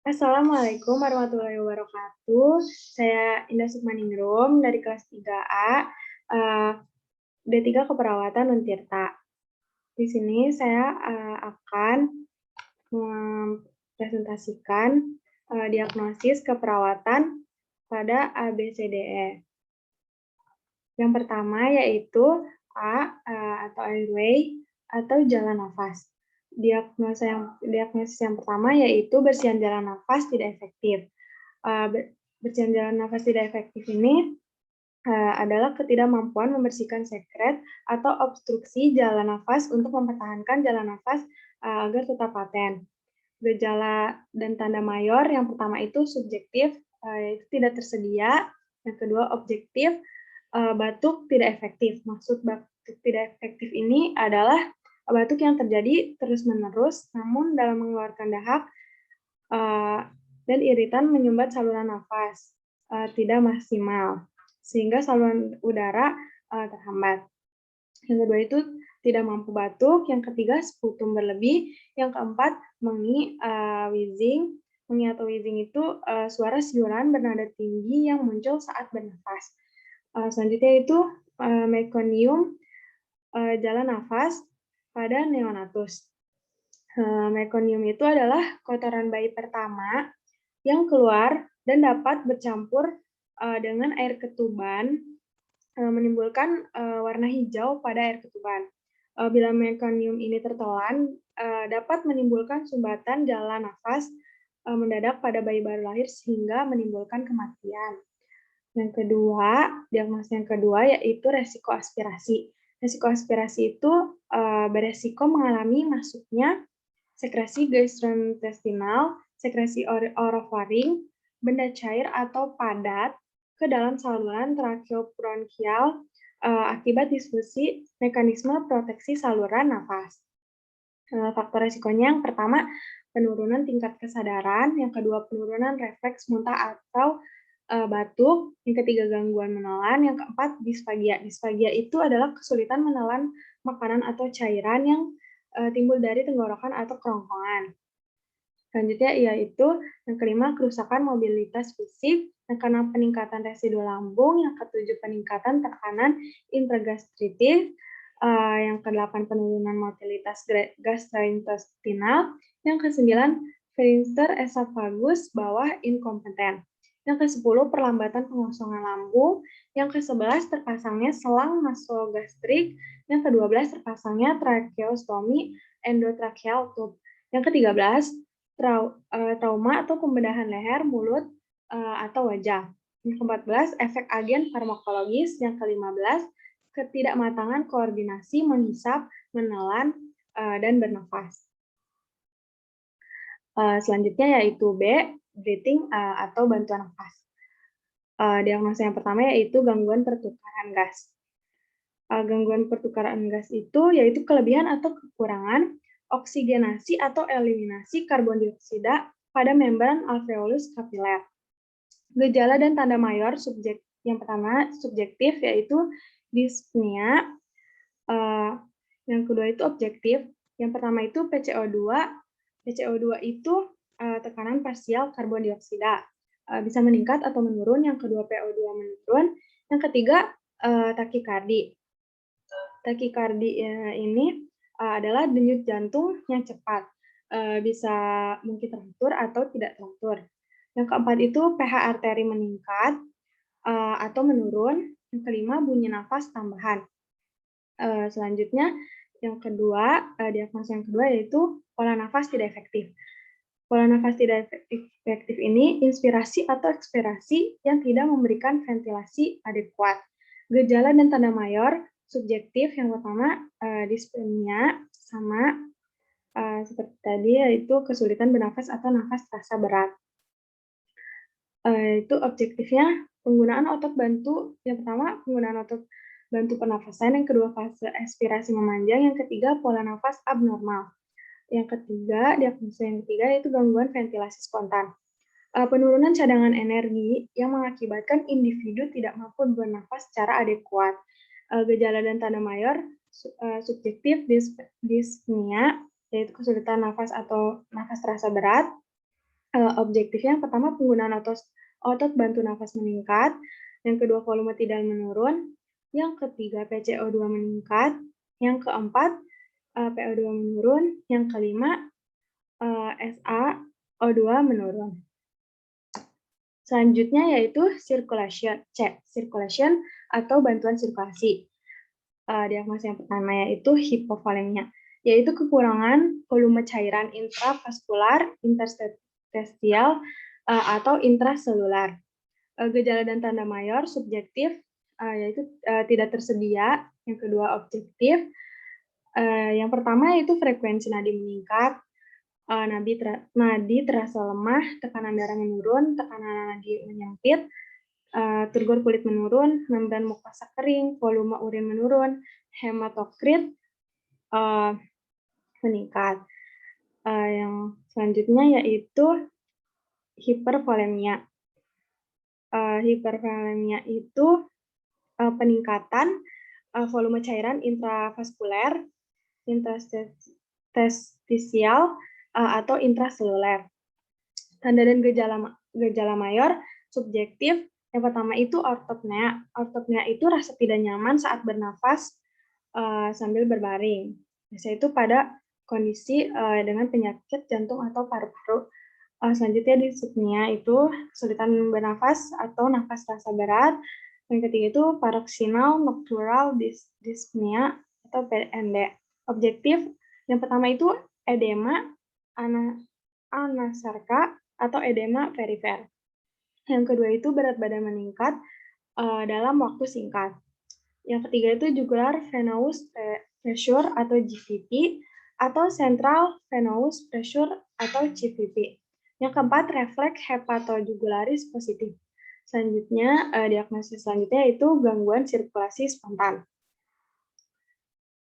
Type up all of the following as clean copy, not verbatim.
Assalamualaikum warahmatullahi wabarakatuh. Saya Indah Sukmaningrum dari kelas 3A, D3 Keperawatan Untirta. Di sini saya akan mempresentasikan diagnosis keperawatan pada ABCDE. Yang pertama yaitu atau airway atau jalan nafas. Diagnosis yang pertama yaitu bersihan jalan nafas tidak efektif. Bersihan jalan nafas tidak efektif ini adalah ketidakmampuan membersihkan sekret atau obstruksi jalan nafas untuk mempertahankan jalan nafas agar tetap paten. Gejala dan tanda mayor yang pertama itu subjektif, itu tidak tersedia. Yang kedua objektif, batuk tidak efektif. Maksud batuk tidak efektif ini adalah batuk yang terjadi terus-menerus, namun dalam mengeluarkan dahak dan iritan menyumbat saluran nafas tidak maksimal, sehingga saluran udara terhambat. Yang kedua itu tidak mampu batuk. Yang ketiga sputum berlebih. Yang keempat wheezing. Mengi atau wheezing itu suara siulan bernada tinggi yang muncul saat bernafas. Selanjutnya itu mekonium, jalan nafas pada neonatus. Mekonium itu adalah kotoran bayi pertama yang keluar dan dapat bercampur dengan air ketuban, menimbulkan warna hijau pada air ketuban. Bila mekonium ini tertelan, dapat menimbulkan sumbatan jalan nafas mendadak pada bayi baru lahir sehingga menimbulkan kematian. Yang kedua, diagnosis yang kedua yaitu resiko aspirasi. Resiko aspirasi itu beresiko mengalami masuknya sekresi gastrointestinal, sekresi orofaring, benda cair atau padat ke dalam saluran tracheobronchial akibat diskusi mekanisme proteksi saluran nafas. Faktor resikonya yang pertama, penurunan tingkat kesadaran, yang kedua penurunan refleks muntah atau batuk, yang ketiga gangguan menelan, yang keempat disfagia. Disfagia itu adalah kesulitan menelan makanan atau cairan yang timbul dari tenggorokan atau kerongkongan. Selanjutnya yaitu yang kelima kerusakan mobilitas fisik, yang keenam peningkatan residu lambung, yang ketujuh peningkatan tekanan intragastritis, yang kedelapan penurunan motilitas gastrointestinal, yang kesembilan sphincter esophagus bawah inkompeten. Yang ke-10 perlambatan pengosongan lambung, yang ke-11 terpasangnya selang nasogastrik, yang ke-12 terpasangnya tracheostomi endotracheal tube. Yang ke-13 trauma atau pembedahan leher, mulut, atau wajah. Yang ke-14 efek agen farmakologis. Yang ke-15 ketidakmatangan koordinasi menghisap, menelan, dan bernafas. Selanjutnya yaitu B, breathing atau bantuan nafas. Diagnosa yang pertama yaitu gangguan pertukaran gas. Gangguan pertukaran gas itu yaitu kelebihan atau kekurangan oksigenasi atau eliminasi karbon dioksida pada membran alveolus kapiler. Gejala dan tanda mayor yang pertama subjektif yaitu dyspnea, yang kedua itu objektif. Yang pertama itu PCO2. PCO2 itu tekanan parsial karbon dioksida bisa meningkat atau menurun. Yang kedua PO2 menurun. Yang ketiga takikardi. Takikardi ini adalah denyut jantung yang cepat, bisa mungkin teratur atau tidak teratur. Yang keempat itu pH arteri meningkat atau menurun. Yang kelima bunyi nafas tambahan. Selanjutnya yang kedua, diagnosa yang kedua yaitu pola nafas tidak efektif. Pola nafas tidak efektif ini inspirasi atau ekspirasi yang tidak memberikan ventilasi adekuat. Gejala dan tanda mayor subjektif yang pertama dyspnea sama seperti tadi yaitu kesulitan bernafas atau nafas terasa berat. Itu objektifnya penggunaan otot bantu. Yang pertama penggunaan otot bantu pernafasan, yang kedua fase ekspirasi memanjang, yang ketiga pola nafas abnormal. Yang ketiga, diagnosa yang ketiga yaitu gangguan ventilasi spontan. Penurunan cadangan energi yang mengakibatkan individu tidak mampu bernafas secara adekuat. Gejala dan tanda mayor subjektif dyspnea, yaitu kesulitan nafas atau nafas terasa berat. Objektifnya yang pertama penggunaan otot bantu nafas meningkat, yang kedua volume tidak menurun, yang ketiga PCO2 meningkat, yang keempat PO2 menurun, yang kelima SaO2 menurun. Selanjutnya yaitu circulation atau bantuan sirkulasi. Diagnosa yang pertama yaitu hipovolemia, yaitu kekurangan volume cairan intravaskular, interstisial, atau intraselular. Gejala dan tanda mayor subjektif, yaitu tidak tersedia. Yang kedua objektif. Yang pertama yaitu frekuensi nadi meningkat, nadi terasa lemah, tekanan darah menurun, tekanan nadi menyempit, turgor kulit menurun, membran mukosa kering, volume urin menurun, hematokrit meningkat. Yang selanjutnya yaitu hipervolemia. Hipervolemia itu peningkatan volume cairan intravaskuler, interstisial, atau intraseluler. Tanda dan gejala mayor subjektif. Yang pertama itu ortopnea. Ortopnea itu rasa tidak nyaman saat bernafas sambil berbaring. Biasanya itu pada kondisi dengan penyakit jantung atau paru-paru. Selanjutnya dyspnea itu kesulitan bernafas atau nafas terasa berat. Yang ketiga itu paroxysmal nocturnal dyspnea atau PND. Objektif yang pertama itu edema anasarca atau edema perifer. Yang kedua itu berat badan meningkat dalam waktu singkat. Yang ketiga itu jugular venous pressure atau GVP atau central venous pressure atau CVP. Yang keempat refleks hepatojugularis positif. Selanjutnya diagnosis selanjutnya itu gangguan sirkulasi spontan.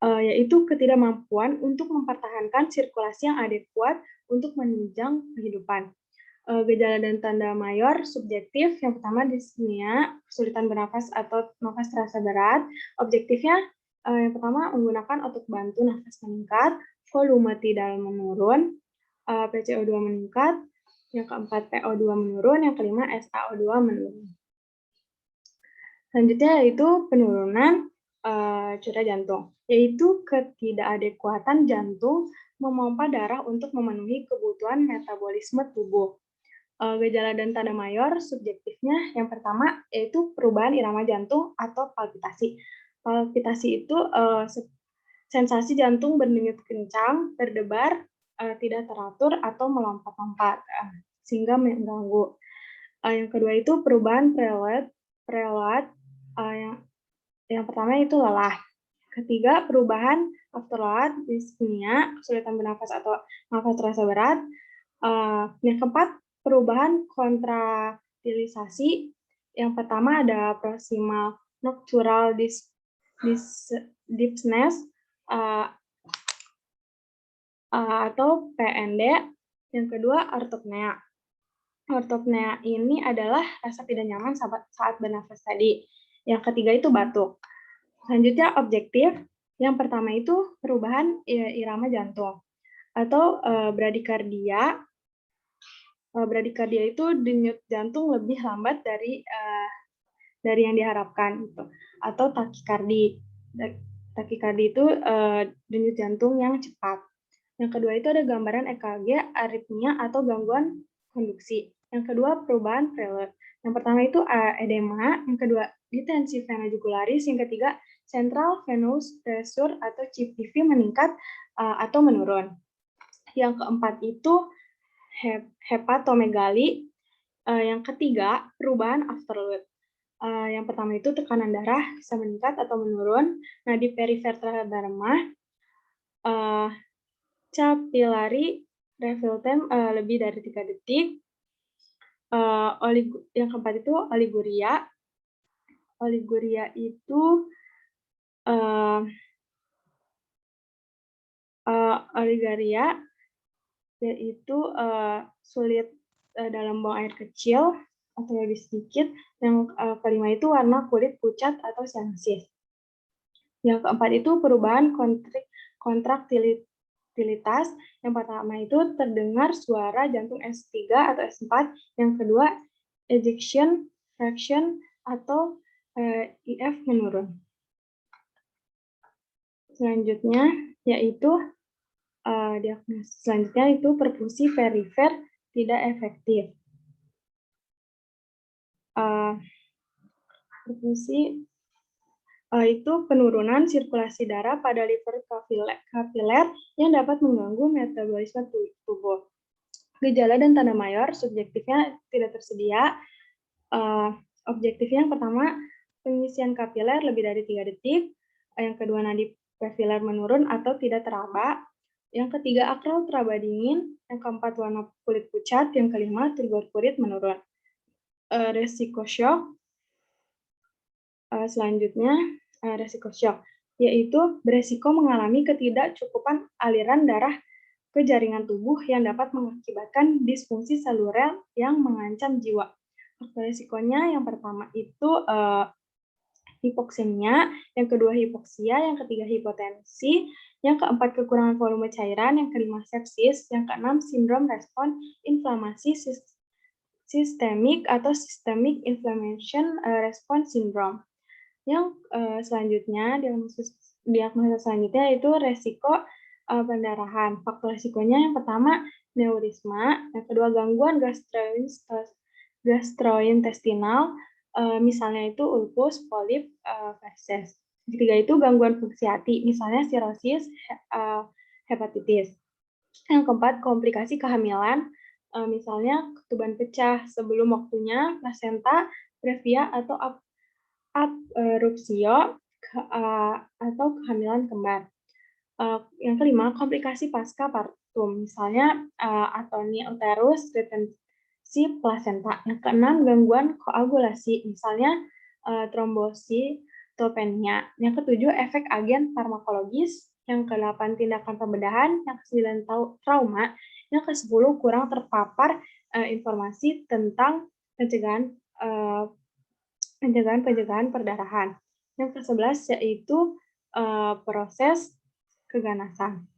Yaitu ketidakmampuan untuk mempertahankan sirkulasi yang adekuat untuk menunjang kehidupan. Gejala dan tanda mayor subjektif, yang pertama dyspnea, kesulitan bernafas atau nafas terasa berat. Objektifnya yang pertama menggunakan otot bantu nafas meningkat, volume tidak menurun, PCO2 meningkat, yang keempat PO2 menurun, yang kelima SaO2 menurun. Selanjutnya yaitu penurunan cura jantung, yaitu ketidakadekuatan jantung memompa darah untuk memenuhi kebutuhan metabolisme tubuh. Gejala dan tanda mayor subjektifnya yang pertama yaitu perubahan irama jantung atau palpitasi. Palpitasi itu sensasi jantung berdenyut kencang, berdebar, tidak teratur atau melompat-lompat sehingga mengganggu. Yang kedua itu perubahan prelude, yang pertama itu lelah. Ketiga perubahan afterload, dyspnea, kesulitan bernafas atau nafas terasa berat. Yang keempat perubahan kontradilisasi. Yang pertama ada proximal nocturnal dyspnea atau PND. Yang kedua ortopnea. Ortopnea ini adalah rasa tidak nyaman saat bernafas tadi. Yang ketiga itu batuk. Selanjutnya objektif. Yang pertama itu perubahan irama jantung atau bradikardia. Bradikardia itu denyut jantung lebih lambat dari yang diharapkan, gitu. Atau takikardi. Takikardi itu denyut jantung yang cepat. Yang kedua itu ada gambaran EKG, aritmia atau gangguan konduksi. Yang kedua perubahan prelude. Yang pertama itu edema, yang kedua distensi vena jugularis, yang ketiga central venous pressure atau CVV meningkat atau menurun. Yang keempat itu hepatomegali. Yang ketiga perubahan afterload. Yang pertama itu tekanan darah bisa meningkat atau menurun. Nadi perifer terderma, capillary refill time lebih dari 3 detik. Yang keempat itu oliguria. Oliguria itu oliguria yaitu sulit dalam buang air kecil atau lebih sedikit. Yang kelima itu warna kulit pucat atau sensitif. Yang keempat itu perubahan kontraktilitas mobilitas. Yang pertama itu terdengar suara jantung S3 atau S4, yang kedua ejection fraction atau IF menurun. Selanjutnya yaitu diagnosis selanjutnya itu perfusi perifer tidak efektif. Perfusi itu penurunan sirkulasi darah pada liver kapiler yang dapat mengganggu metabolisme tubuh. Gejala dan tanda mayor subjektifnya tidak tersedia. Objektifnya yang pertama, pengisian kapiler lebih dari 3 detik. Yang kedua, nadi kapiler menurun atau tidak teraba. Yang ketiga, akral teraba dingin. Yang keempat, warna kulit pucat. Yang kelima, turgor kulit menurun. Resiko shock. Selanjutnya, resiko shock, yaitu beresiko mengalami ketidakcukupan aliran darah ke jaringan tubuh yang dapat mengakibatkan disfungsi seluler yang mengancam jiwa. Faktor resikonya yang pertama itu hipoksemia, yang kedua hipoksia, yang ketiga hipotensi, yang keempat kekurangan volume cairan, yang kelima sepsis, yang keenam sindrom respon inflamasi sistemik atau systemic inflammation response syndrome. Yang selanjutnya, diagnosis selanjutnya itu resiko pendarahan. Faktor resikonya yang pertama neurisma, yang kedua gangguan gastrointestinal, misalnya itu ulkus, polip, feses. Ketiga itu gangguan fungsi hati, misalnya sirosis, hepatitis. Yang keempat komplikasi kehamilan, misalnya ketuban pecah sebelum waktunya, plasenta previa atau abrupsio atau kehamilan kembar. Yang kelima, komplikasi pasca partum, misalnya atoni uterus, retensi plasenta. Yang keenam, gangguan koagulasi, misalnya trombositopenia. Yang ketujuh, efek agen farmakologis. Yang kedelapan, tindakan pembedahan. Yang kesembilan, trauma. Yang kesepuluh, kurang terpapar informasi tentang pencegahan perdarahan. Yang ke-11 yaitu proses keganasan.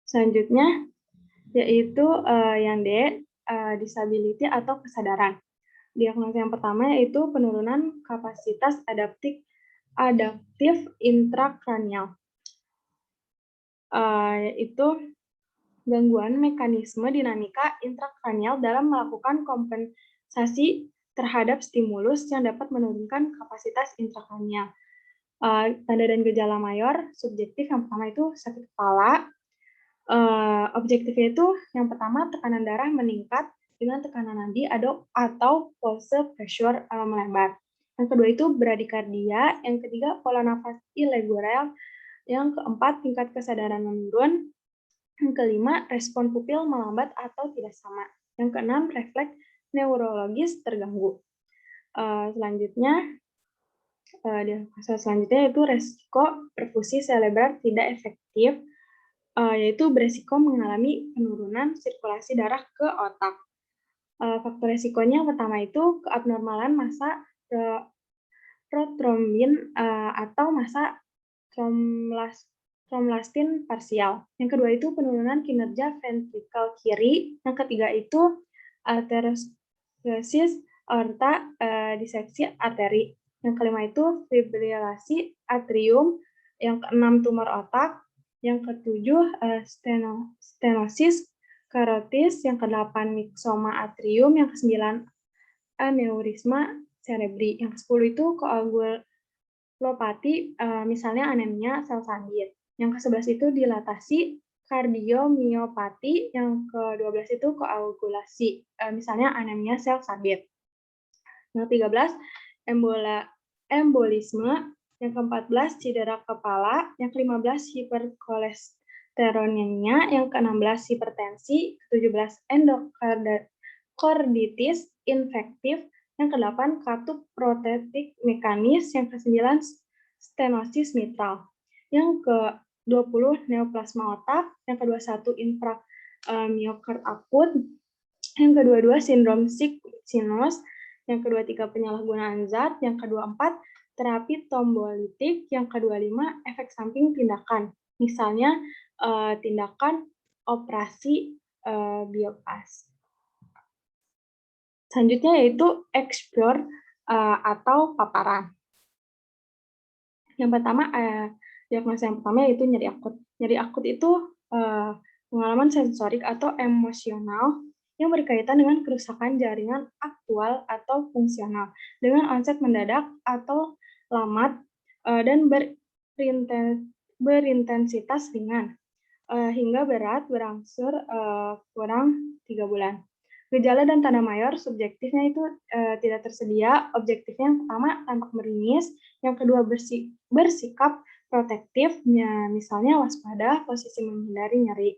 Selanjutnya yaitu yang D, disability atau kesadaran. Diagnosis yang pertama yaitu penurunan kapasitas adaptif intrakranial. Yaitu gangguan mekanisme dinamika intrakranial dalam melakukan kompensasi terhadap stimulus yang dapat menurunkan kapasitas intrakranial. Tanda dan gejala mayor subjektif yang pertama itu sakit kepala. Objektifnya itu yang pertama tekanan darah meningkat dengan tekanan nadi atau pulse pressure melebar. Yang kedua itu bradikardia. Yang ketiga pola nafas irregular. Yang keempat tingkat kesadaran menurun. Yang kelima respon pupil melambat atau tidak sama. Yang keenam refleks neurologis terganggu. Selanjutnya yaitu resiko perfusi cerebral tidak efektif, yaitu beresiko mengalami penurunan sirkulasi darah ke otak. Faktor resikonya yang pertama itu keabnormalan massa protrombin atau massa tromlastin parsial. Yang kedua itu penurunan kinerja ventrikel kiri. Yang ketiga itu aterosklerosis aorta, diseksi arteri. Yang kelima itu fibrilasi atrium. Yang keenam tumor otak. Yang ketujuh stenosis karotis. Yang kedelapan myxoma atrium. Yang kesembilan aneurisma cerebri. Yang kesepuluh itu koagulopati, misalnya anemia sel sambit. Yang ke-11 itu dilatasi kardiomiopati. Yang ke-12 itu koagulasi, misalnya anemia sel sambit. Yang 13 embolisme. Yang ke-14 cedera kepala. Yang ke-15 hiperkolesteroleminya. Yang ke-16 hipertensi. Ke-17 endokarditis infektif. Yang ke-8 katup protetik mekanis. Yang ke-9 stenosis mitral. Yang ke-20 neoplasma otak. Yang ke-21 infrak miokard akut. Yang ke-22 sindrom sinus. Yang ke-23 penyalahgunaan zat. Yang ke-24 terapi tombolitik. Yang ke-25 efek samping tindakan. Misalnya, tindakan operasi, biopas. Selanjutnya yaitu explore, atau paparan. Yang pertama, diagnosa yang pertama yaitu nyeri akut. Nyeri akut itu, pengalaman sensorik atau emosional yang berkaitan dengan kerusakan jaringan aktual atau fungsional dengan onset mendadak atau lambat, dan berintensitas ringan, hingga berat berangsur, kurang 3 bulan. Gejala dan tanda mayor subjektifnya itu, tidak tersedia, objektifnya yang pertama tampak meringis, yang kedua bersikap protektif, ya misalnya waspada, posisi menghindari nyeri.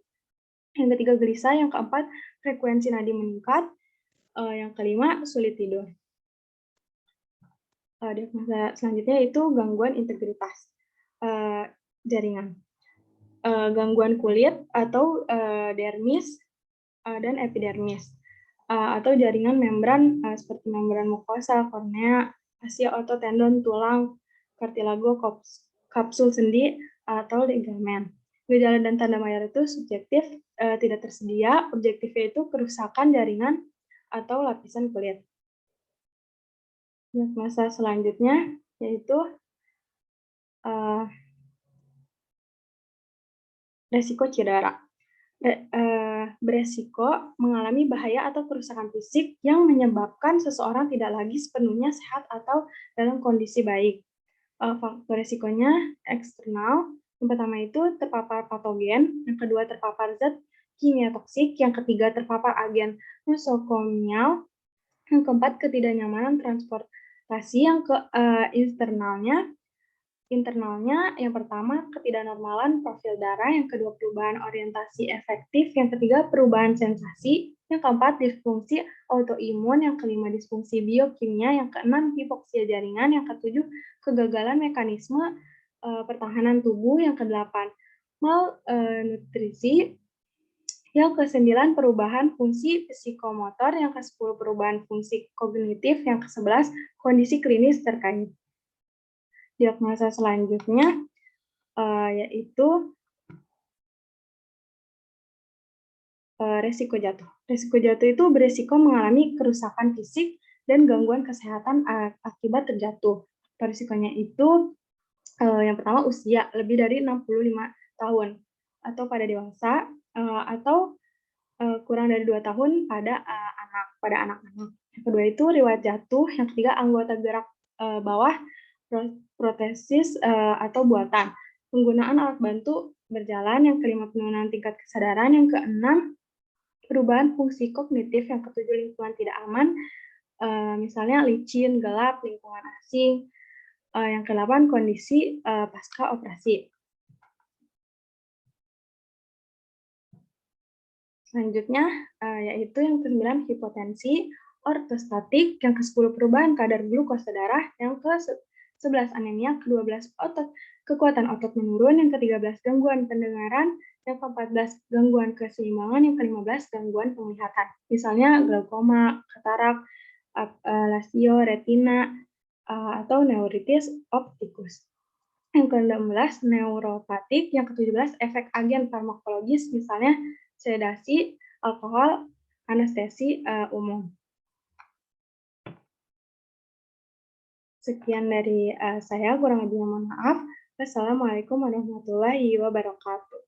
Yang ketiga gelisah, yang keempat frekuensi nadi meningkat, yang kelima sulit tidur. Diagnosa selanjutnya itu gangguan integritas jaringan. Gangguan kulit atau dermis dan epidermis. Atau jaringan membran seperti membran mukosa, kornea, fascia otot, tendon, tulang, kartilago, kapsul sendi, atau ligamen. Gejala dan tanda mayor itu subjektif, tidak tersedia, objektifnya itu kerusakan jaringan atau lapisan kulit. Diagnosa selanjutnya yaitu resiko cedera. Beresiko mengalami bahaya atau kerusakan fisik yang menyebabkan seseorang tidak lagi sepenuhnya sehat atau dalam kondisi baik. Faktor resikonya eksternal, yang pertama itu terpapar patogen, yang kedua terpapar zat kimia toksik, yang ketiga terpapar agen nosokomial, yang keempat ketidaknyamanan transportasi, yang internalnya, yang pertama ketidaknormalan profil darah, yang kedua perubahan orientasi efektif, yang ketiga perubahan sensasi, yang keempat disfungsi autoimun, yang kelima disfungsi biokimia, yang keenam hipoksia jaringan, yang ketujuh kegagalan mekanisme pertahanan tubuh, yang kedelapan malnutrisi, yang kesembilan perubahan fungsi psikomotor, yang kesepuluh perubahan fungsi kognitif, yang kesebelas kondisi klinis terkait. Diagnosa selanjutnya yaitu resiko jatuh. Resiko jatuh itu beresiko mengalami kerusakan fisik dan gangguan kesehatan akibat terjatuh. Risikonya itu yang pertama usia lebih dari 65 tahun atau pada dewasa, atau kurang dari 2 tahun pada anak-anak. Yang kedua itu riwayat jatuh, yang ketiga anggota gerak bawah protesis atau buatan. Penggunaan alat bantu berjalan, yang kelima penurunan tingkat kesadaran, yang keenam perubahan fungsi kognitif, yang ketujuh lingkungan tidak aman, misalnya licin, gelap, lingkungan asing, yang kedelapan kondisi pasca operasi. Selanjutnya yaitu yang ke-9 hipotensi ortostatik, yang ke-10 perubahan kadar glukosa darah, yang ke-11 anemia, ke-12 kekuatan otot menurun, yang ke-13 gangguan pendengaran, yang ke-14 gangguan keseimbangan, yang ke-15 gangguan penglihatan. Misalnya glaukoma, katarak, lasio, retina, atau neuritis optikus. Yang ke-16 neuropatik, yang ke-17 efek agen farmakologis, misalnya sedasi, alkohol, anestesi umum. Sekian dari saya, kurang lebihnya mohon maaf. Wassalamualaikum warahmatullahi wabarakatuh.